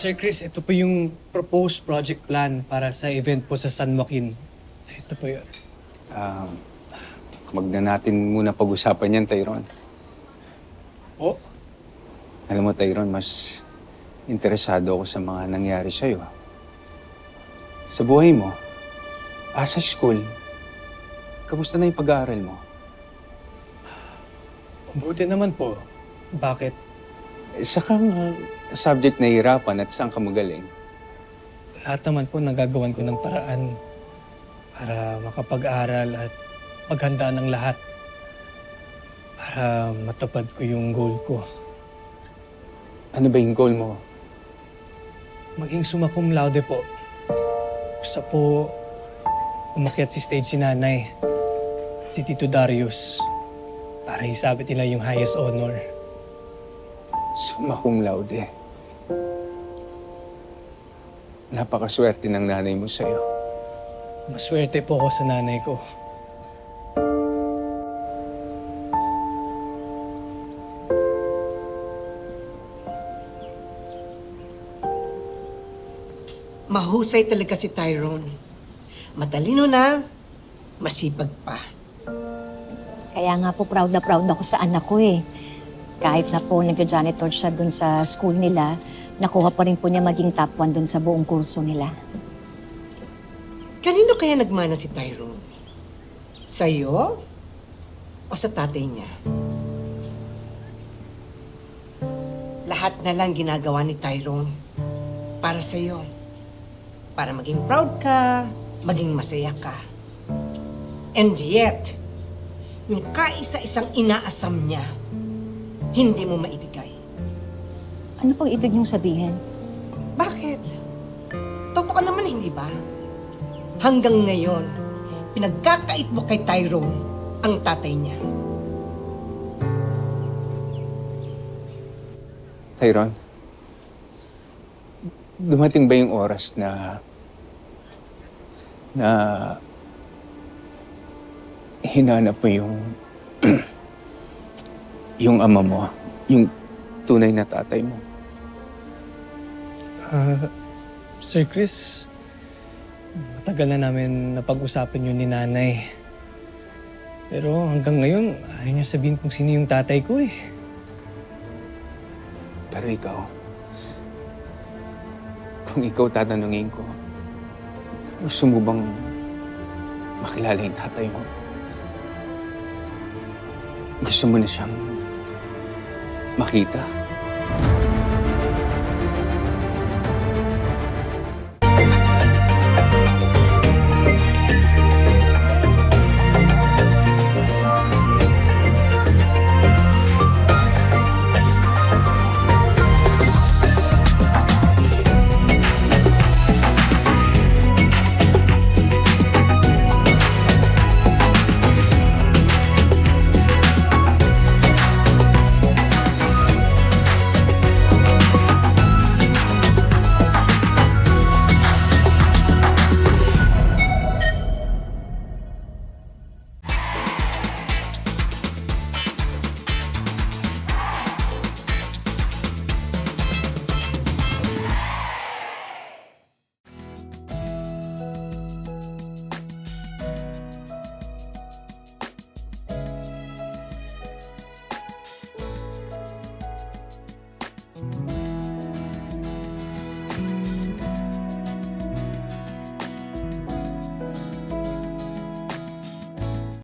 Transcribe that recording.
Sir Chris, ito po yung proposed project plan para sa event po sa San Joaquin. Ito po yun. Ah, wag na natin muna pag-usapan yan, Tyron. Oh, Alam mo, Tyron, mas interesado ako sa mga nangyari sa'yo. Sa buhay mo, sa school, kamusta na yung pag-aaral mo? mabuti naman po. Bakit? Sa kang subject na hirapan at saan ka magaling? Lahat naman po nagagawan ko ng paraan para makapag-aral at maghandaan ng lahat para matupad ko yung goal ko. Ano ba yung goal mo? Maging summa cum laude po. Gusto po umakyat si stage si nanay, si Tito Darius, para isabit nila yung highest honor. Summa cum laude. Napakaswerte ng nanay mo sa'yo. Maswerte po ako sa nanay ko. Mahusay talaga si Tyrone. Matalino na, masipag pa. Kaya nga po proud na proud ako sa anak ko eh. Kahit na po nagja-janitor siya dun sa school nila, nakuha pa rin po niya maging top 1 dun sa buong kurso nila. Kanino kaya nagmana si Tyrone? Sa'yo? O sa tatay niya? Lahat na lang ginagawa ni Tyrone para sa'yo. Para maging proud ka, maging masaya ka. And yet, yung kaisa-isang inaasam niya, hindi mo maibigay. Ano pong ibig niyong sabihin? Bakit? Totoo naman, hindi ba? Hanggang ngayon, pinagkakait mo kay Tyrone ang tatay niya. Tyron, dumating ba yung oras na hinanap mo yung yung ama mo, yung tunay na tatay mo? Sir Chris, matagal na namin napag-usapan yun ni nanay. Pero hanggang ngayon, ayaw niya sabihin kung sino yung tatay ko eh. Pero ikaw, kung ikaw tatanungin ko, gusto mo bang makilala yung tatay mo? Gusto mo na siyang makita?